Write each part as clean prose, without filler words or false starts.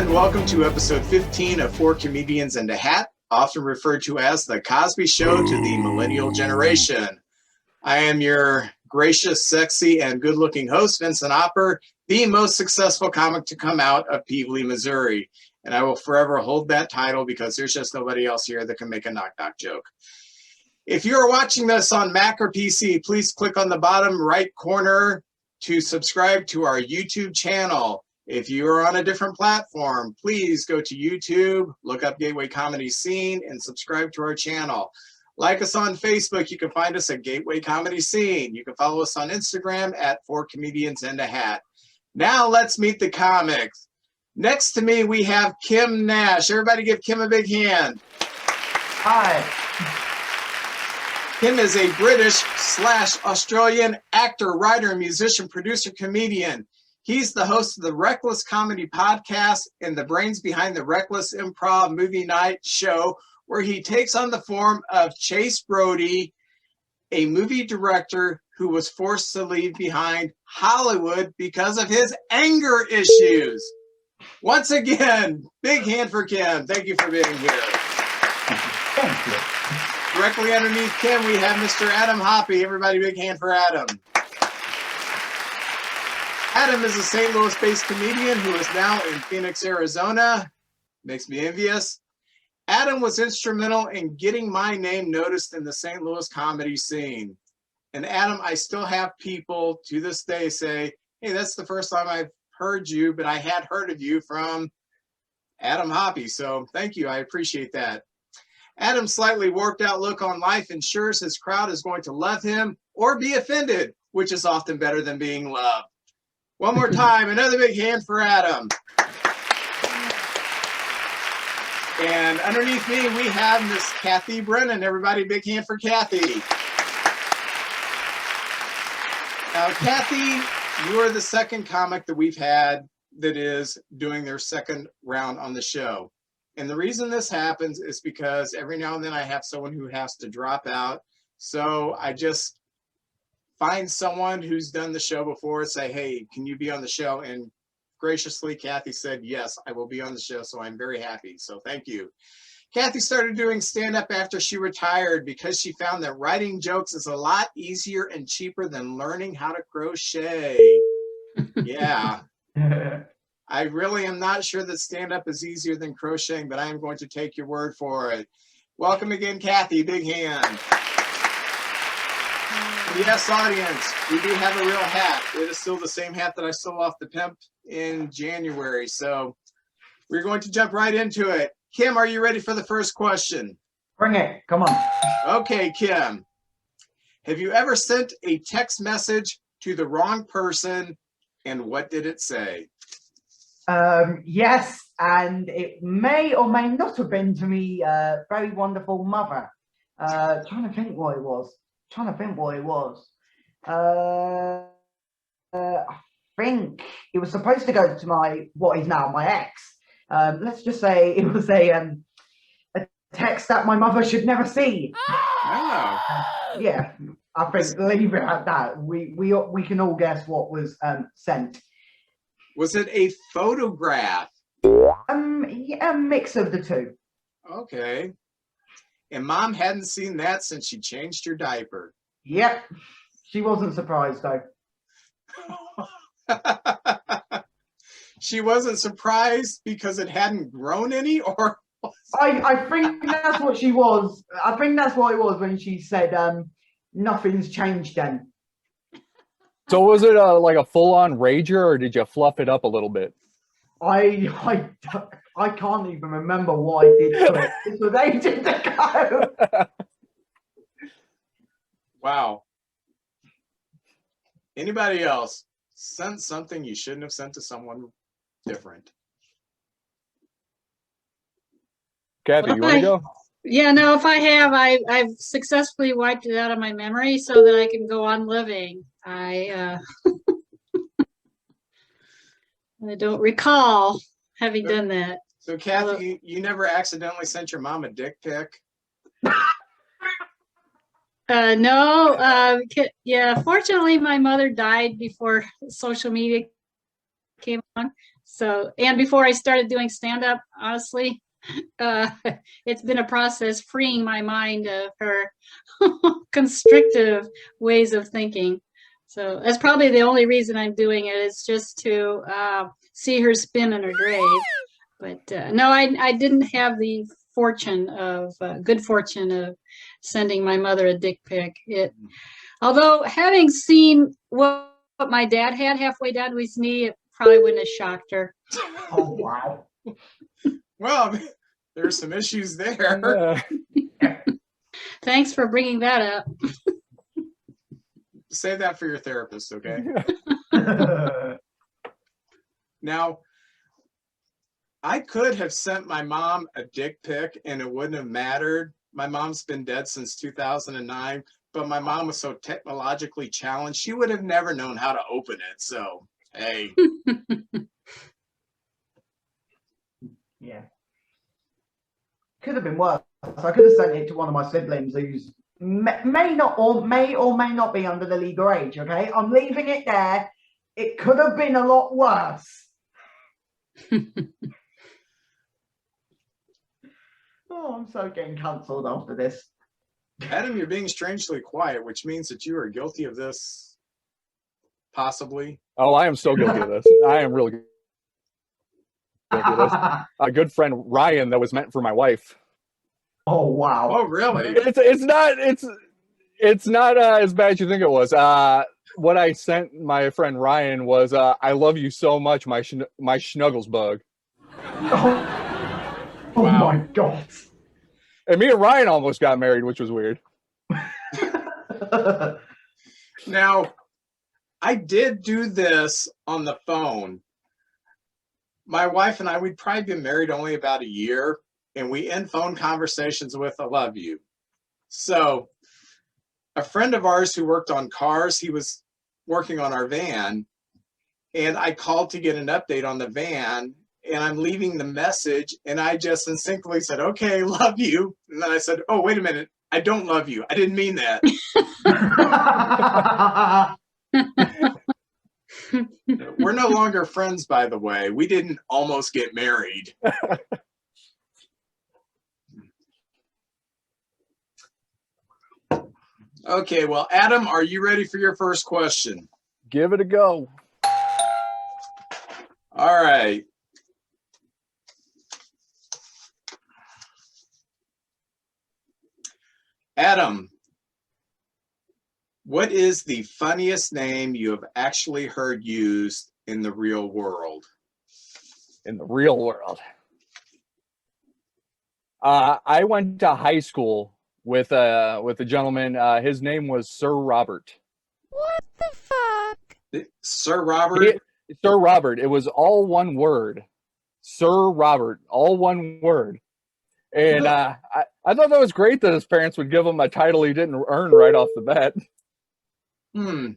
and welcome to episode 15 of Four Comedians and a Hat, often referred to as The Cosby Show to the Millennial Generation. I am your gracious, sexy, and good-looking host, Vincent Hoppe, the most successful comic to come out of Peabody, Missouri. And I will forever hold that title because there's just nobody else here that can make a knock-knock joke. If you're watching this on Mac or PC, please click on the bottom right corner to subscribe to our YouTube channel. If you are on a different platform, please go to YouTube, look up Gateway Comedy Scene, and subscribe to our channel. Like us on Facebook. You can find us at Gateway Comedy Scene. You can follow us on Instagram at Four Comedians and a Hat. Now let's meet the comics. Next to me, we have Kym Nash. Everybody give Kym a big hand. Hi. Kym is a British/Australian actor, writer, musician, producer, comedian. He's the host of the Reckless Comedy Podcast and the brains behind the Reckless Improv Movie Night show, where he takes on the form of Chase Brody, a movie director who was forced to leave behind Hollywood because of his anger issues. Once again, big hand for Kym. Thank you for being here. Thank you. Directly underneath Kym, we have Mr. Adam Hoppe. Everybody, big hand for Adam. Adam is a St. Louis-based comedian who is now in Phoenix, Arizona. Makes me envious. Adam was instrumental in getting my name noticed in the St. Louis comedy scene. And Adam, I still have people to this day say, hey, that's the first time I've heard you, but I had heard of you from Adam Hoppe. So thank you. I appreciate that. Adam's slightly warped outlook on life ensures his crowd is going to love him or be offended, which is often better than being loved. One more time, another big hand for Adam. And underneath me, we have Miss Kathy Brennan. Everybody, big hand for Kathy. Now, Kathy, you are the second comic that we've had that is doing their second round on the show. And the reason this happens is because every now and then I have someone who has to drop out. So I just find someone who's done the show before and say, hey, can you be on the show? And graciously, Kathy said, yes, I will be on the show. So I'm very happy. So thank you. Kathy started doing stand-up after she retired because she found that writing jokes is a lot easier and cheaper than learning how to crochet. Yeah. I really am not sure that stand-up is easier than crocheting, but I am going to take your word for it. Welcome again, Kathy. Big hand. Yes, audience, we do have a real hat. It is still the same hat that I stole off the pimp in January. So we're going to jump right into it. Kym, are you ready for the first question? Bring it. Come on. Okay, Kym. Have you ever sent a text message to the wrong person, and what did it say? Yes, and it may or may not have been to me very wonderful mother. Trying to think what it was. I think it was supposed to go to what is now my ex. Let's just say it was a text that my mother should never see. Oh. Yeah, I think leave it at that. We can all guess what was sent. Was it a photograph? Yeah, a mix of the two. Okay. And Mom hadn't seen that since she changed her diaper. Yep. She wasn't surprised though. She wasn't surprised because it hadn't grown any, or I think that's what she was. I think that's what it was when she said nothing's changed then. So was it like a full-on rager, or did you fluff it up a little bit? I can't even remember what I did to it. This was ages ago. Wow. Anybody else sent something you shouldn't have sent to someone different? Kathy, you want to go? Yeah, no, if I have, I've successfully wiped it out of my memory so that I can go on living. I don't recall having done that. So Kathy, you never accidentally sent your mom a dick pic? No, yeah, fortunately my mother died before social media came on. So, and before I started doing stand-up, honestly, it's been a process freeing my mind of her constrictive ways of thinking. So that's probably the only reason I'm doing it, is just to see her spin in her grave. But no, I didn't have the fortune of good fortune of sending my mother a dick pic. Although having seen what my dad had halfway down to his knee, it probably wouldn't have shocked her. Oh, wow. Well, there's some issues there. Thanks for bringing that up. Save that for your therapist, okay? Now, I could have sent my mom a dick pic and it wouldn't have mattered. My mom's been dead since 2009, but my mom was so technologically challenged, she would have never known how to open it. So, hey. Yeah. Could have been worse. I could have sent it to one of my siblings who's may or may not be under the legal age, okay? I'm leaving it there. It could have been a lot worse. Oh, I'm so getting cancelled after this. Adam, you're being strangely quiet, which means that you are guilty of this, possibly. Oh, I am so guilty of this. I am really guilty of this. A good friend, Ryan, that was meant for my wife. Oh, wow. Oh, really? It's not as bad as you think it was. What I sent my friend Ryan was, "I love you so much, my schnuggles bug." Oh Wow. my God. And me and Ryan almost got married, which was weird. Now, I did do this on the phone. My wife and I, we'd probably been married only about a year, and we end phone conversations with "I love you." So a friend of ours who worked on cars, he was working on our van, and I called to get an update on the van, and I'm leaving the message, and I just instinctively said, "Okay, love you." And then I said, "Oh, wait a minute. I don't love you. I didn't mean that." We're no longer friends, by the way. We didn't almost get married. Okay, well, Adam, are you ready for your first question? Give it a go. All right. Adam, what is the funniest name you have actually heard used in the real world? In the real world. I went to high school with a gentleman. His name was Sir Robert. What the fuck? Sir Robert? Sir Robert. It was all one word. Sir Robert, all one word. And I thought that was great that his parents would give him a title he didn't earn right off the bat. Now,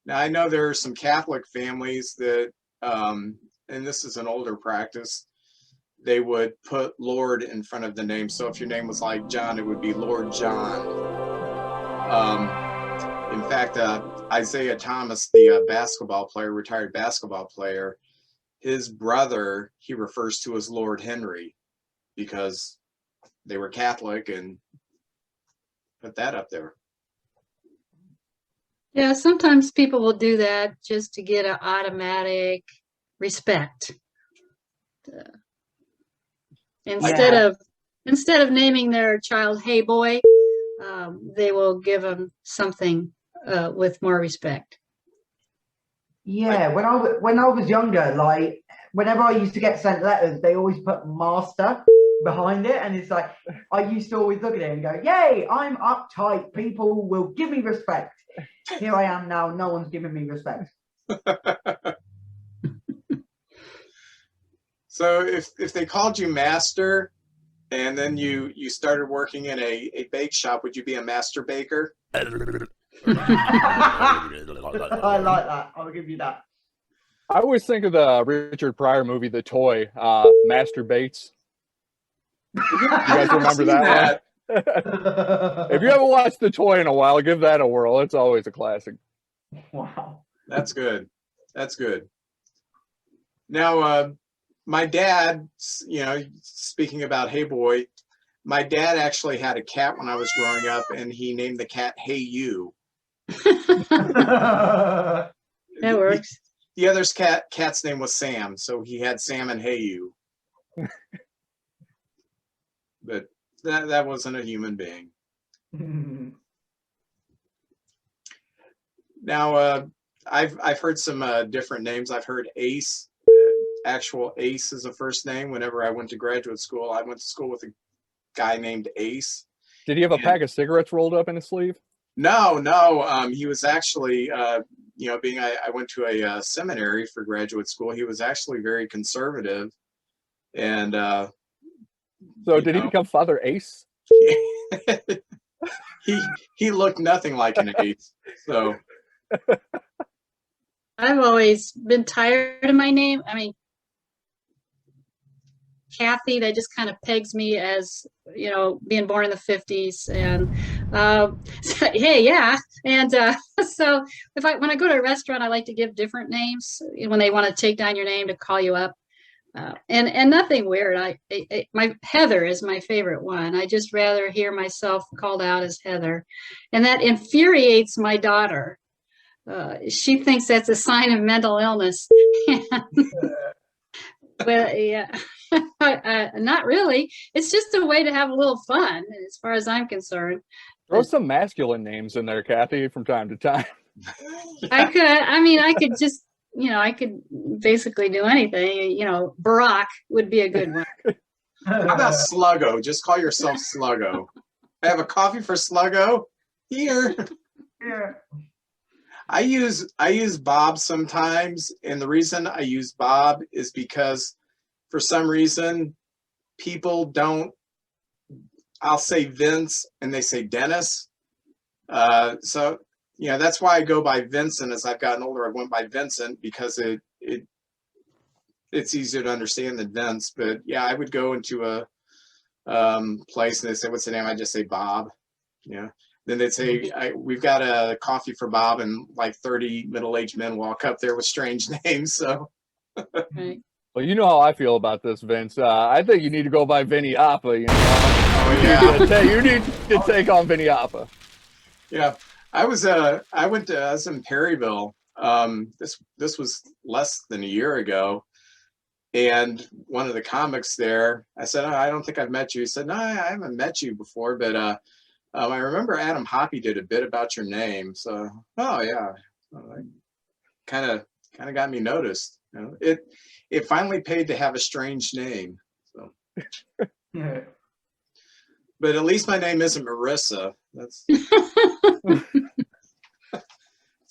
I know there are some Catholic families that, and this is an older practice, they would put Lord in front of the name. So if your name was like John, it would be Lord John. In fact, Isaiah Thomas, the basketball player, retired basketball player, his brother, he refers to as Lord Henry because they were Catholic and put that up there. Yeah, sometimes people will do that just to get an automatic respect. Instead of naming their child "Hey boy," they will give them something with more respect. Yeah, when I was younger, like whenever I used to get sent letters, they always put master behind it, and it's like I used to always look at it and go, "Yay, I'm uptight. People will give me respect." Here I am now. No one's giving me respect. So if they called you master and then you started working in a bake shop, would you be a master baker? I like that. I'll give you that. I always think of the Richard Pryor movie, The Toy, Master Bates. You guys remember that one? If you haven't watched The Toy in a while, give that a whirl. It's always a classic. Wow. That's good. That's good. Now, my dad, speaking about Hey Boy, my dad actually had a cat when I was growing up, and he named the cat Hey You. That works. The other's cat's name was Sam, so he had Sam and Hey You. But that wasn't a human being. Now, I've heard some different names. I've heard Ace. Actual Ace is a first name. Whenever I went to graduate school, I went to school with a guy named Ace. Did he have a pack of cigarettes rolled up in his sleeve? No. He was actually, being I went to a seminary for graduate school. He was actually very conservative, and so did he become Father Ace? he looked nothing like an ace. So I've always been tired of my name. I mean, Kathy, that just kind of pegs me as, being born in the 50s. And hey, yeah. And so when I go to a restaurant, I like to give different names when they want to take down your name to call you up. And nothing weird. My Heather is my favorite one. I just rather hear myself called out as Heather, and that infuriates my daughter. She thinks that's a sign of mental illness. Well, yeah, not really. It's just a way to have a little fun, as far as I'm concerned. Throw some masculine names in there, Kathy, from time to time. I could. I mean, I could just. I could basically do anything. Barack would be a good one. How about Sluggo? Just call yourself Sluggo. I have a coffee for Sluggo here. Yeah. I use Bob sometimes, and the reason I use Bob is because for some reason people don't. I'll say Vince and they say Dennis. So that's why I go by Vincent. As I've gotten older, I went by Vincent because it's easier to understand than Vince. But yeah, I would go into a place and they say, "What's the name?" I just say Bob. Then they'd say, "We've got a coffee for Bob," and like 30 middle-aged men walk up there with strange names. So, Right. Well, you know how I feel about this, Vince. I think you need to go by Vinny Hoppe. oh yeah, You need to take on Vinny Hoppe. yeah. I was in Perryville. This was less than a year ago, and one of the comics there, I said, "I don't think I've met you." He said, "No, I haven't met you before, but I remember Adam Hoppe did a bit about your name." So, oh yeah, kind of got me noticed. It finally paid to have a strange name. So, Yeah. but at least my name isn't Marissa. That's.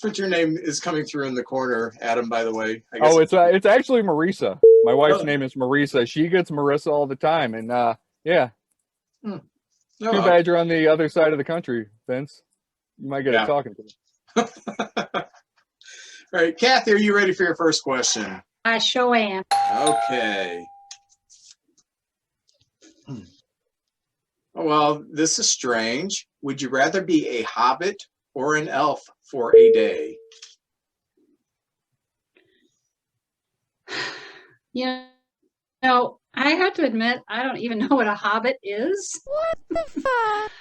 What your name is coming through in the corner, Adam, by the way. I guess it's actually Marisa. My wife's Oh. name is Marisa. She gets Marissa all the time. And yeah. Oh, Too bad you're on the other side of the country, Vince. You might get Yeah. a talking to. All right, Kathy, are you ready for your first question? I sure am. Okay. Well, this is strange. Would you rather be a hobbit or an elf for a day? I have to admit, I don't even know what a hobbit is. What the fuck?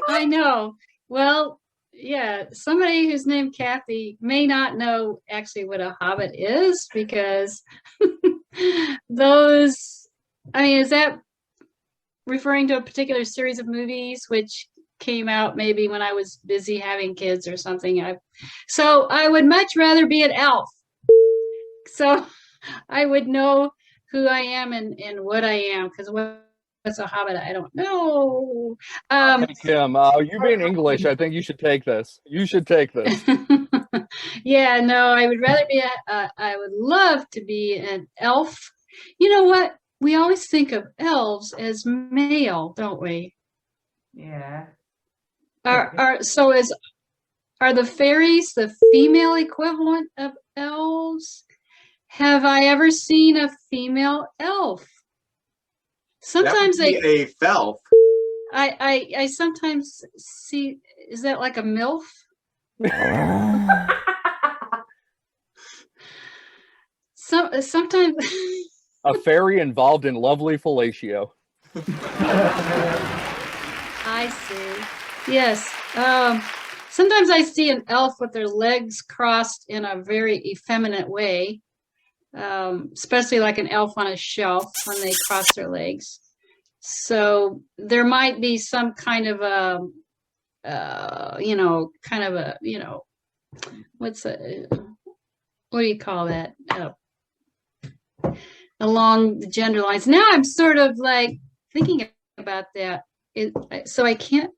I know. Well, yeah, somebody who's named Kathy may not know actually what a hobbit is, because is that referring to a particular series of movies which came out maybe when I was busy having kids or something? So I would much rather be an elf. So I would know who I am and what I am, because what's a hobbit? I don't know. Kym, you being English, I think you should take this. You should take this. Yeah, no, I would rather be I would love to be an elf. You know what? We always think of elves as male, don't we? Yeah. Are the fairies the female equivalent of elves? Have I ever seen a female elf? Sometimes that would be a felf. I sometimes see, is that like a MILF? Sometimes A fairy involved in lovely fellatio. I see. Yes. Sometimes I see an elf with their legs crossed in a very effeminate way, especially like an elf on a shelf when they cross their legs. So there might be some kind of a, what do you call that? Along the gender lines. Now I'm sort of like thinking about that. So I can't,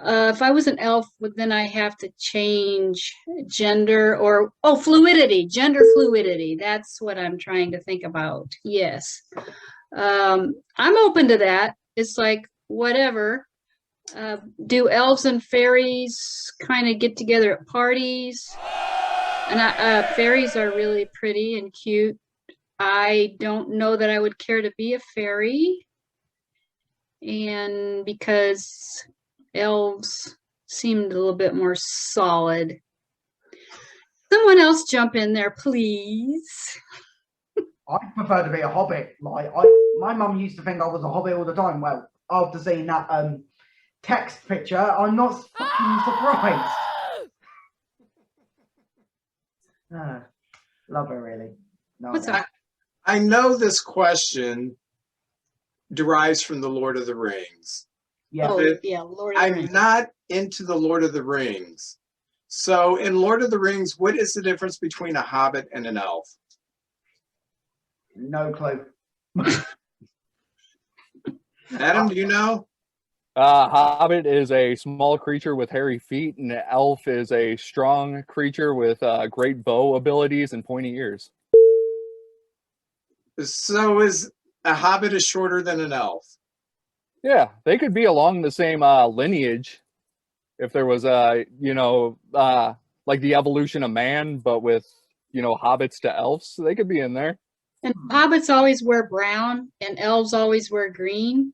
if I was an elf, then I have to change gender or, fluidity, gender fluidity. That's what I'm trying to think about. Yes. I'm open to that. It's like, whatever. Do elves and fairies kind of get together at parties? And fairies are really pretty and cute. I don't know that I would care to be a fairy. And because elves seemed a little bit more solid. Someone else jump in there, please. I prefer to be a hobbit. Like my mum used to think I was a hobbit all the time. Well, after seeing that text picture, I'm not fucking surprised. Love her, really. No, What's up? I know this question derives from the Lord of the Rings. Yeah. Oh, yeah, Lord of the I'm Rings. not into the Lord of the Rings. So in Lord of the Rings, what is the difference between a hobbit and an elf? No clue. Adam, do you know? Hobbit is a small creature with hairy feet, and an elf is a strong creature with great bow abilities and pointy ears. So is a hobbit is shorter than an elf? Yeah, they could be along the same lineage if there was like the evolution of man, but with hobbits to elves. So they could be in there. And hobbits always wear brown, and elves always wear green.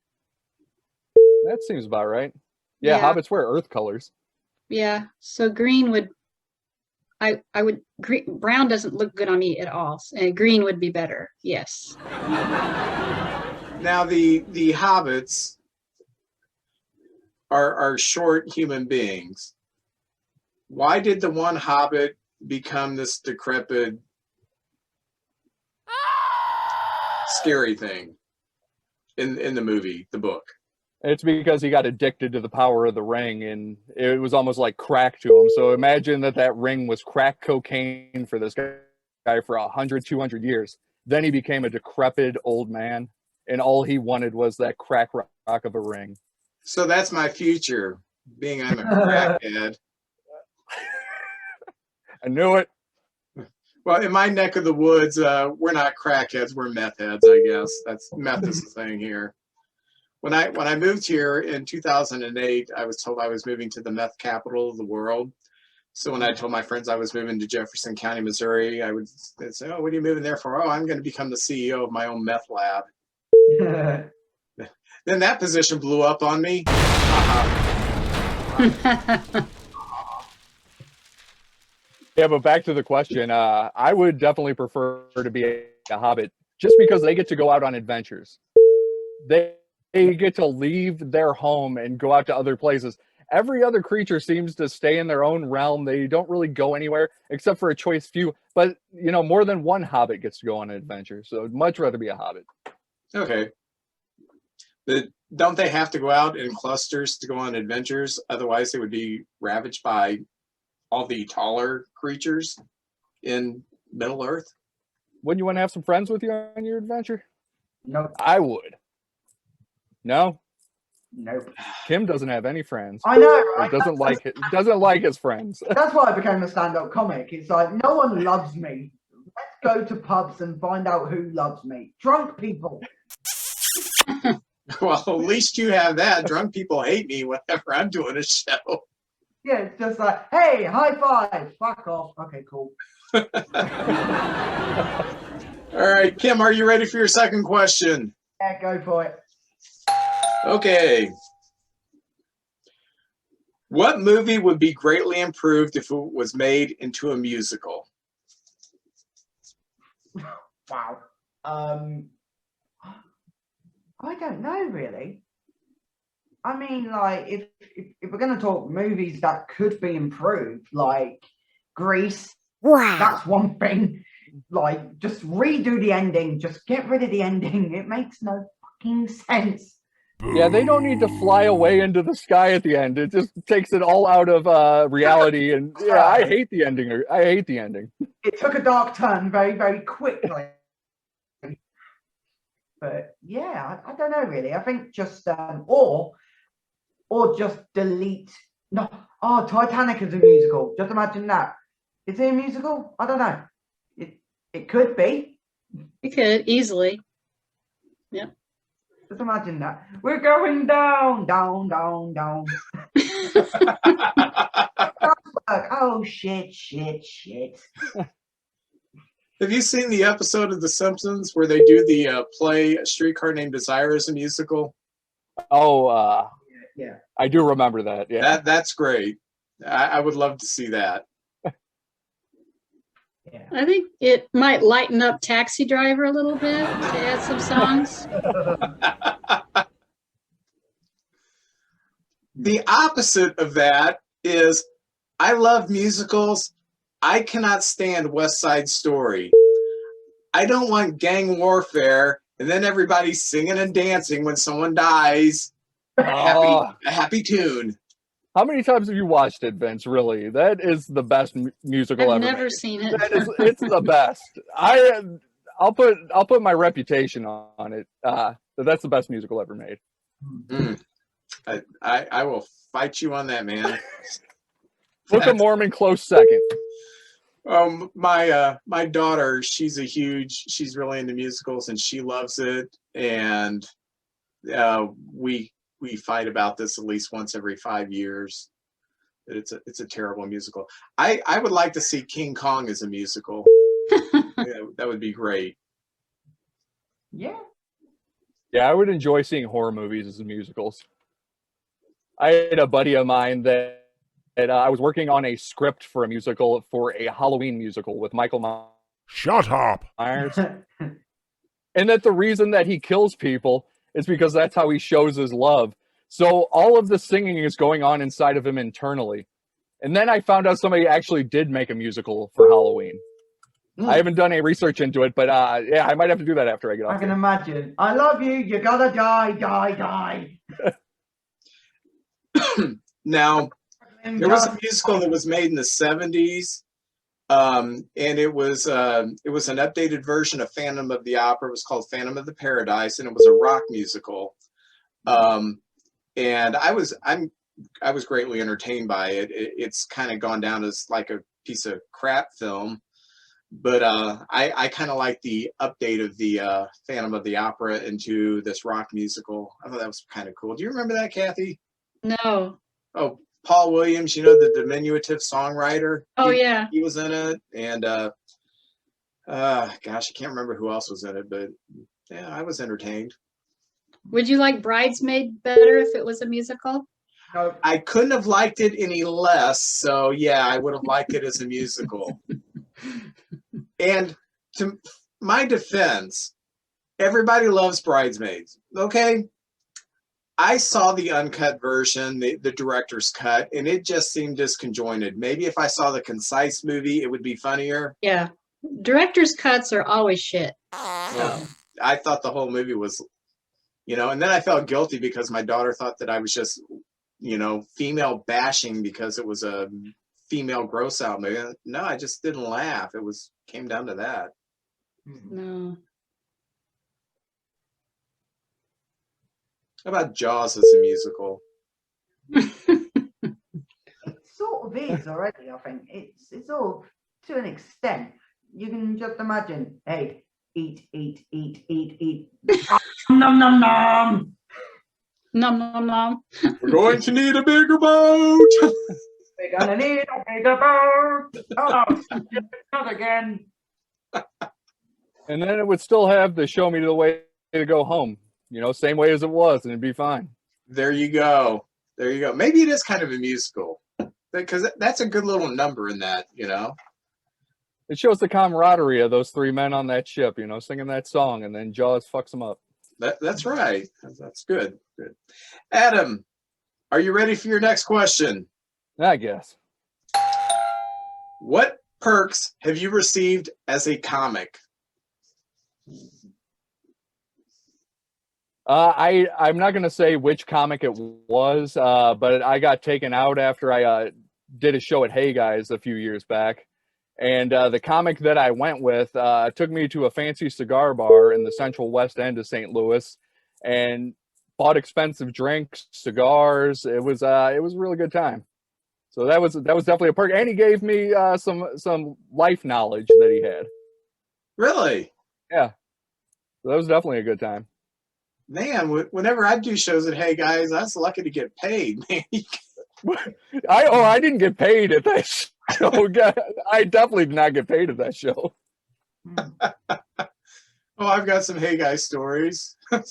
That seems about right. Yeah, hobbits wear earth colors. Yeah. So green would, brown doesn't look good on me at all. And green would be better. Yes. Now the hobbits are short human beings. Why did the one hobbit become this decrepit, scary thing in the movie, the book? It's because he got addicted to the power of the ring, and it was almost like crack to him. So imagine that ring was crack cocaine for this guy for 100, 200 years. Then he became a decrepit old man, and all he wanted was that crack rock of a ring. So that's my future, being I'm a crackhead. I knew it. Well, in my neck of the woods, we're not crackheads, we're meth heads, I guess. Meth is the thing here. When I moved here in 2008, I was told I was moving to the meth capital of the world. So when I told my friends I was moving to Jefferson County, Missouri, they'd say, "Oh, what are you moving there for?" "Oh, I'm going to become the CEO of my own meth lab." Then that position blew up on me. Yeah, but back to the question. I would definitely prefer to be a hobbit just because they get to go out on adventures. They get to leave their home and go out to other places. Every other creature seems to stay in their own realm. They don't really go anywhere except for a choice few. But, more than one hobbit gets to go on an adventure. So I'd much rather be a hobbit. Okay. But don't they have to go out in clusters to go on adventures? Otherwise, they would be ravaged by all the taller creatures in Middle Earth. Wouldn't you want to have some friends with you on your adventure? Nope. I would. No? Nope. Kym doesn't have any friends. I know, Or right? doesn't like his friends. That's why I became a stand-up comic. It's like, no one loves me. Let's go to pubs and find out who loves me. Drunk people. Well, at least you have that. Drunk people hate me whenever I'm doing a show. Yeah, it's just like, hey, high five. Fuck off. Okay, cool. All right, Kym, are you ready for your second question? Yeah, go for it. Okay. What movie would be greatly improved if it was made into a musical? Wow. I don't know really. I mean, like, if we're gonna talk movies that could be improved, like Grease, Wow. that's one thing. Like, just redo the ending. Just get rid of the ending. It makes no fucking sense. Yeah, they don't need to fly away into the sky at the end. It just takes it all out of reality. And yeah, I hate the ending. I hate the ending. It took a dark turn very, very quickly. But yeah, I don't know really. I think just or just delete. No, oh, Titanic is a musical. Just imagine that. Is it a musical? I don't know. It could be. You could easily. Yep. Just imagine that. We're going down, down, down, down. Oh shit, shit, shit. Have you seen the episode of The Simpsons where they do the play A Streetcar Named Desire as a musical? Oh, Yeah. I do remember that. Yeah. That's great. I would love to see that. Yeah. I think it might lighten up Taxi Driver a little bit to add some songs. The opposite of that is I love musicals. I cannot stand West Side Story. I don't want gang warfare and then everybody singing and dancing when someone dies. Oh, A happy tune. how many times have you watched it, Vince? Really, that is the best musical I've ever never made. seen it. It's the best. I'll put my reputation on it. That's the best musical ever made. Mm. I will fight you on that, man. Book of Mormon close second. My daughter, she's really into musicals and she loves it. And we fight about this at least once every 5 years. It's a terrible musical. I would like to see King Kong as a musical. Yeah, that would be great. Yeah. Yeah, I would enjoy seeing horror movies as musicals. I had a buddy of mine that I was working on a script for a musical, for a Halloween musical with Michael Shut up. Myers. And that the reason that he kills people is because that's how he shows his love. So all of the singing is going on inside of him internally. And then I found out somebody actually did make a musical for Halloween. I haven't done any research into it, but yeah, I might have to do that after I get off. I can imagine. I love you. You gotta die, die, die. Now, there was a musical that was made in the 70s, and it was an updated version of Phantom of the Opera. It was called Phantom of the Paradise, and it was a rock musical. And I was greatly entertained by it. It's kind of gone down as like a piece of crap film, but I kind of like the update of the Phantom of the Opera into this rock musical. I thought that was kind of cool. Do you remember that, Kathy? No. Oh, Paul Williams, you know, the diminutive songwriter. Oh, yeah. He was in it, and gosh, I can't remember who else was in it, but yeah, I was entertained. Would you like Bridesmaid better if it was a musical? No. I couldn't have liked it any less, so yeah, I would have liked it as a musical. And to my defense, everybody loves Bridesmaids, okay? I saw the uncut version, the director's cut, and it just seemed disconjointed. Maybe if I saw the concise movie, it would be funnier. Yeah. Director's cuts are always shit. I thought the whole movie was, and then I felt guilty because my daughter thought that I was just, female bashing because it was a female gross out movie. No, I just didn't laugh. Came down to that. No. How about Jaws as a musical? It sort of is already, I think. It's all to an extent. You can just imagine, hey, eat. Nom nom nom. Nom nom nom. We're going to need a bigger boat. We're gonna need a bigger boat. Oh, not again. And then it would still have the show me the way to go home. Same way as it was, and it'd be fine. There you go. Maybe it is kind of a musical because that's a good little number in that, It shows the camaraderie of those three men on that ship, singing that song, and then Jaws fucks them up. That's right. That's good. Good. Adam, are you ready for your next question? I guess. What perks have you received as a comic? I'm not going to say which comic it was, but I got taken out after I did a show at Hey Guys a few years back. And the comic that I went with took me to a fancy cigar bar in the central west end of St. Louis and bought expensive drinks, cigars. It was a really good time. So that was definitely a perk. And he gave me some life knowledge that he had. Really? Yeah. So that was definitely a good time. Man, whenever I do shows at Hey Guys, I was lucky to get paid, man. I didn't get paid at that show. I definitely did not get paid at that show. Oh, I've got some Hey Guys stories. And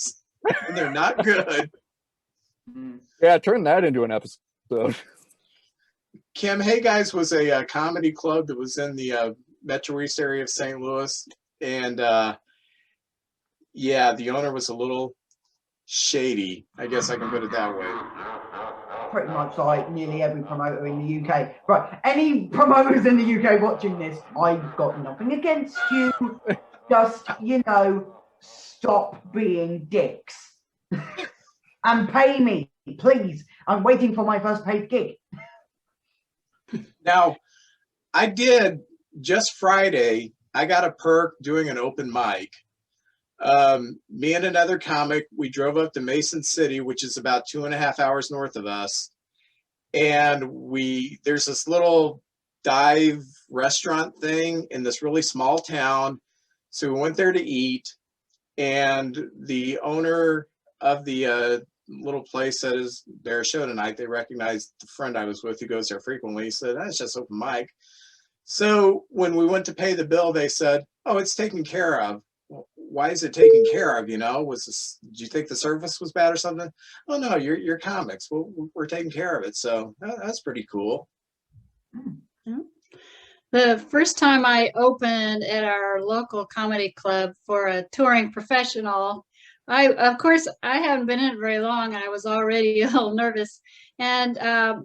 they're not good. Yeah, turn that into an episode. Kym, Hey Guys was a comedy club that was in the Metro East area of St. Louis. And yeah, the owner was a little shady. I guess I can put it that way. Pretty much like nearly every promoter in the UK. Right, any promoters in the UK watching this, I've got nothing against you. Just, stop being dicks. And pay me, please. I'm waiting for my first paid gig. Now, I did just Friday, I got a perk doing an open mic. Me and another comic, we drove up to Mason City, which is about 2.5 hours north of us. And there's this little dive restaurant thing in this really small town. So we went there to eat, and the owner of the little place that is their show tonight, they recognized the friend I was with who goes there frequently. He said, "That's just open mic." So when we went to pay the bill, they said, "Oh, it's taken care of." Well, why is it taken care of? Did you think the service was bad or something? Oh no, you're comics. Well, we're taking care of it. So that's pretty cool. The first time I opened at our local comedy club for a touring professional, of course, I haven't been in it very long. I was already a little nervous. And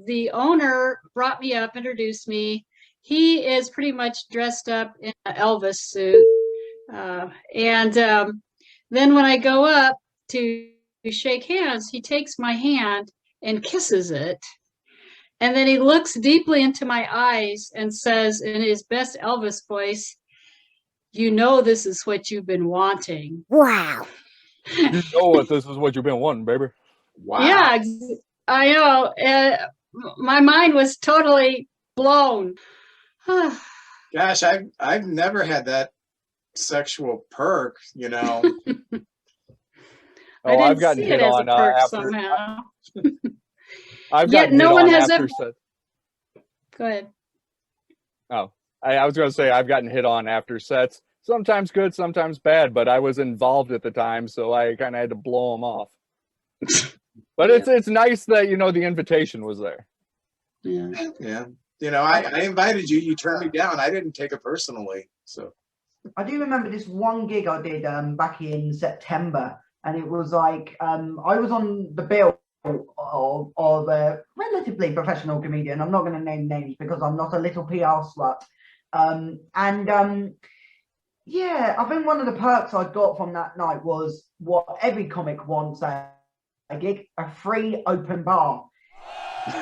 the owner brought me up, introduced me. He is pretty much dressed up in an Elvis suit. And then when I go up to shake hands, he takes my hand and kisses it. And then he looks deeply into my eyes and says in his best Elvis voice, "This is what you've been wanting." Wow. You know what? This is what you've been wanting, baby. Wow. Yeah, I know. My mind was totally blown. Gosh, I've never had that sexual perk, I I've didn't gotten see hit it as a on perk after. somehow. I've Yet gotten no hit one on has after ever. set. Go ahead. Oh, I was going to say I've gotten hit on after sets. Sometimes good, sometimes bad, but I was involved at the time, so I kind of had to blow them off. But it's nice that the invitation was there. Yeah. Yeah. I invited you. You turned me down. I didn't take it personally. So I do remember this one gig I did back in September, and it was like I was on the bill of a relatively professional comedian. I'm not going to name names because I'm not a little PR slut. Yeah, I think one of the perks I got from that night was what every comic wants at a gig: a free open bar.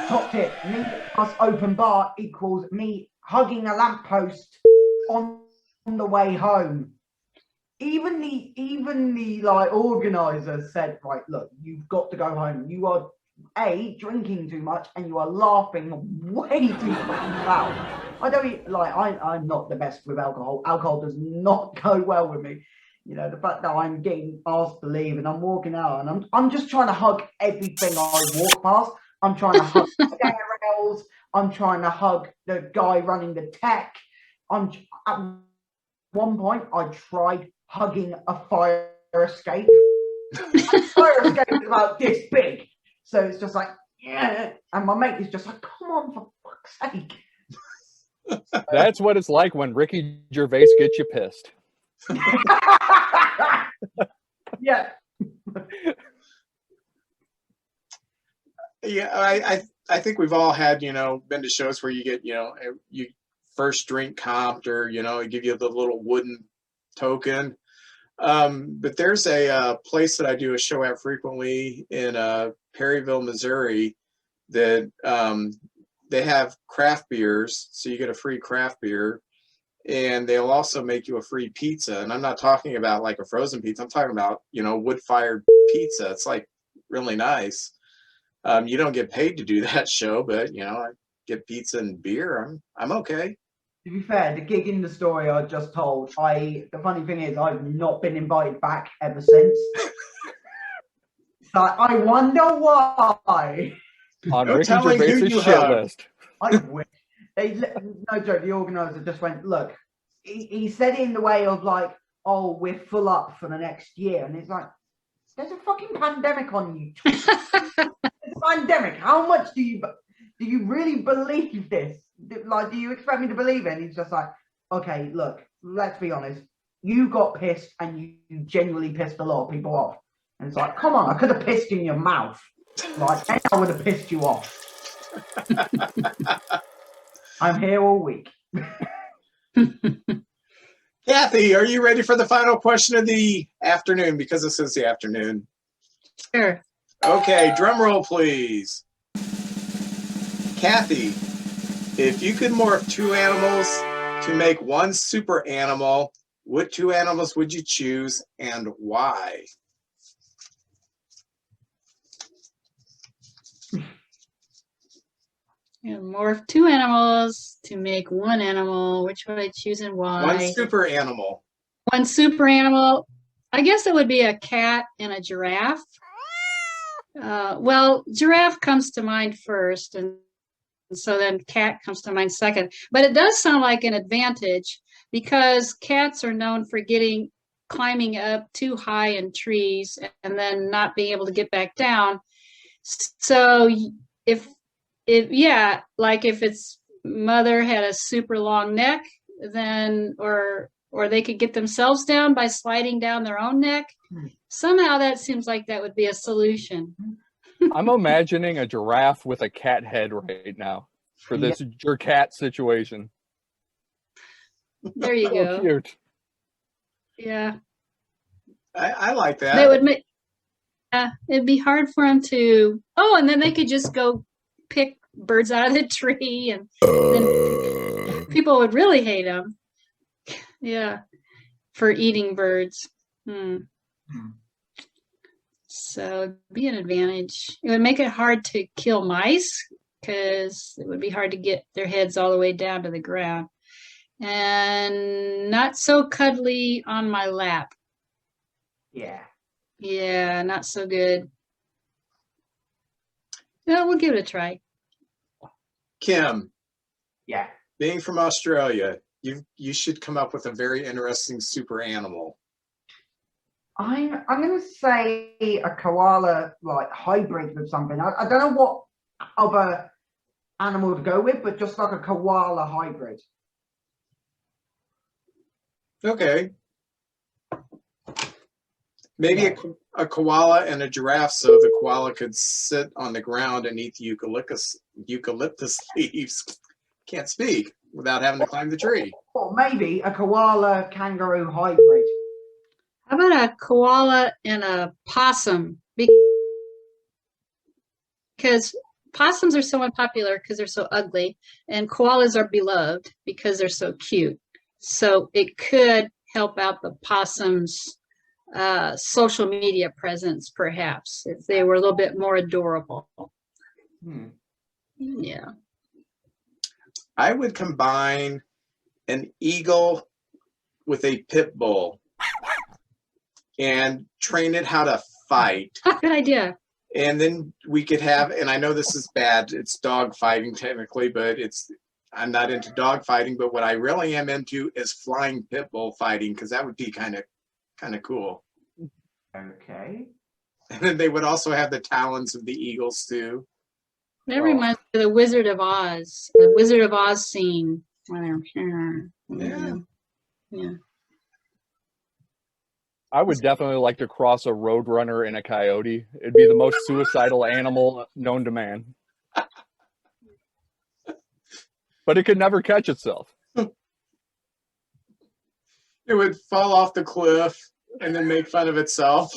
Top tip: me plus open bar equals me hugging a lamppost on the way home. Even the like organizer said, "Right, look, you've got to go home. You are drinking too much and you are laughing way too fucking loud." I'm not the best with alcohol. Alcohol does not go well with me. The fact that I'm getting asked to leave and I'm walking out and I'm just trying to hug everything I walk past. I'm trying to hug the rails. I'm trying to hug the guy running the tech. At one point, I tried hugging a fire escape. Fire escape is about this big. So it's just like, yeah. And my mate is just like, "Come on, for fuck's sake." That's what it's like when Ricky Gervais gets you pissed. Yeah. Yeah, I think we've all had, been to shows where you get, you first drink comped, or, give you the little wooden token. But there's a place that I do a show at frequently in Perryville, Missouri, that they have craft beers, so you get a free craft beer, and they'll also make you a free pizza. And I'm not talking about like a frozen pizza. I'm talking about, wood-fired pizza. It's like really nice. You don't get paid to do that show, but I get pizza and beer. I'm okay. To be fair, the gig in the story I just told, the funny thing is I've not been invited back ever since. So I wonder why. On No Ricky telling who Gervais's you shit hug. list. I wish. No joke, the organizer just went, look, he said it in the way of like, oh, we're full up for the next year. And it's like, there's a fucking pandemic on you. Pandemic. How much do you really believe this? Like, do you expect me to believe it? And he's just like, okay, look, let's be honest. You got pissed, and you genuinely pissed a lot of people off. And it's like, come on, I could have pissed in your mouth. Like, and I would have pissed you off. I'm here all week. Kathy, are you ready for the final question of the afternoon? Because this is the afternoon. Sure. Okay, drum roll, please. Kathy, if you could morph two animals to make one super animal, what two animals would you choose and why? And morph two animals to make one animal. Which would I choose and why? One super animal. One super animal. I guess it would be a cat and a giraffe. Well, giraffe comes to mind first, and so then cat comes to mind second. But it does sound like an advantage, because cats are known for climbing up too high in trees and then not being able to get back down. So if its mother had a super long neck, then or they could get themselves down by sliding down their own neck. Somehow that seems like that would be a solution. I'm imagining a giraffe with a cat head right now for this your cat situation. There you So go. cute. Yeah. I like that. That would make it'd be hard for them to and then they could just go pick birds out of the tree, and then people would really hate them. Yeah, for eating birds. So it'd be an advantage. It would make it hard to kill mice, because it would be hard to get their heads all the way down to the ground. And not so cuddly on my lap. Yeah, not so good. No, we'll give it a try. Kym, Yeah. being from Australia, you should come up with a very interesting super animal. I'm gonna say a koala like hybrid with something. I don't know what other animal to go with, but just like a koala hybrid. Okay. Maybe a koala and a giraffe, so the koala could sit on the ground and eat the eucalyptus leaves. Can't speak without having to climb the tree. Or maybe a koala kangaroo hybrid. How about a koala and a possum? Because possums are so unpopular because they're so ugly, and koalas are beloved because they're so cute. So it could help out the possums' social media presence, perhaps, if they were a little bit more adorable. Yeah. I would combine an eagle with a pit bull and train it how to fight. Good idea. And then we could have, and I know this is bad, it's dog fighting technically, but I'm not into dog fighting, but what I really am into is flying pit bull fighting, because that would be kind of cool. Okay. And then they would also have the talons of the eagles too. That reminds me of the Wizard of Oz scene. Yeah. Yeah. I would definitely like to cross a roadrunner and a coyote. It'd be the most suicidal animal known to man. But it could never catch itself. It would fall off the cliff and then make fun of itself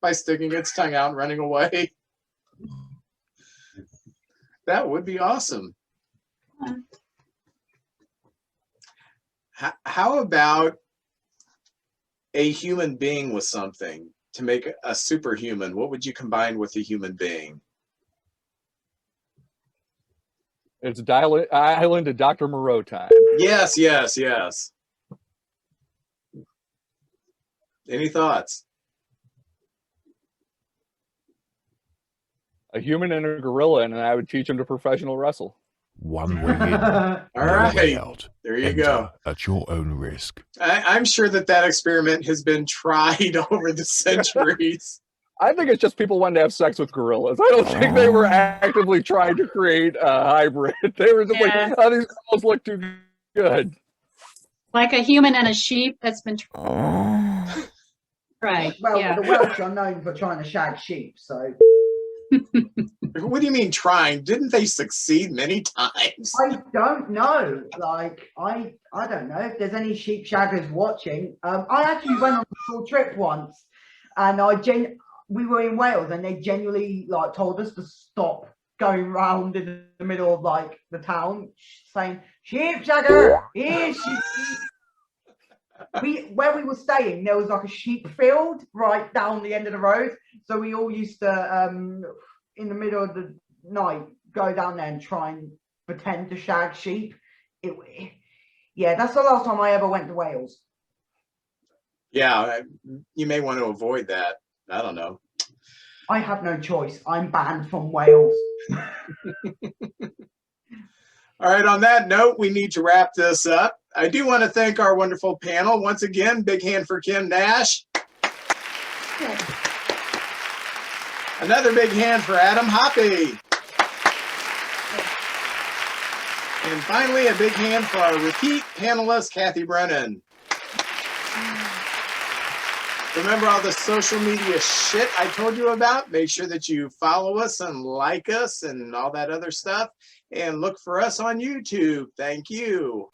by sticking its tongue out and running away. That would be awesome. How about a human being with something to make a superhuman? What would you combine with a human being? It's Island of Dr. Moreau time. Yes, yes, yes. Any thoughts? A human and a gorilla, and I would teach them to professional wrestle. One way in, All no way right. out. There you Enter go. at your own risk. I'm sure that experiment has been tried over the centuries. I think it's just people wanting to have sex with gorillas. I don't think they were actively trying to create a hybrid. They were just Yeah. like, oh, these girls look too good. Like a human and a sheep. That's been right. Well, Yeah. the Welsh are known for trying to shag sheep, so What do you mean trying? Didn't they succeed many times? I don't know. Like, I don't know if there's any sheep shaggers watching. I actually went on a school trip once, and we were in Wales, and they genuinely like told us to stop going round in the middle of like the town, saying "sheep shagger, here sheep." Where we were staying, there was like a sheep field right down the end of the road, so we all used to in the middle of the night go down there and try and pretend to shag sheep. Yeah, that's the last time I ever went to Wales. Yeah, you may want to avoid that. I don't know. I have no choice. I'm banned from Wales. All right, on that note, we need to wrap this up. I do want to thank our wonderful panel. Once again, big hand for Kym Nash. Another big hand for Adam Hoppe. And finally, a big hand for our repeat panelist, Kathy Brennan. Remember all the social media shit I told you about? Make sure that you follow us and like us and all that other stuff. And look for us on YouTube. Thank you.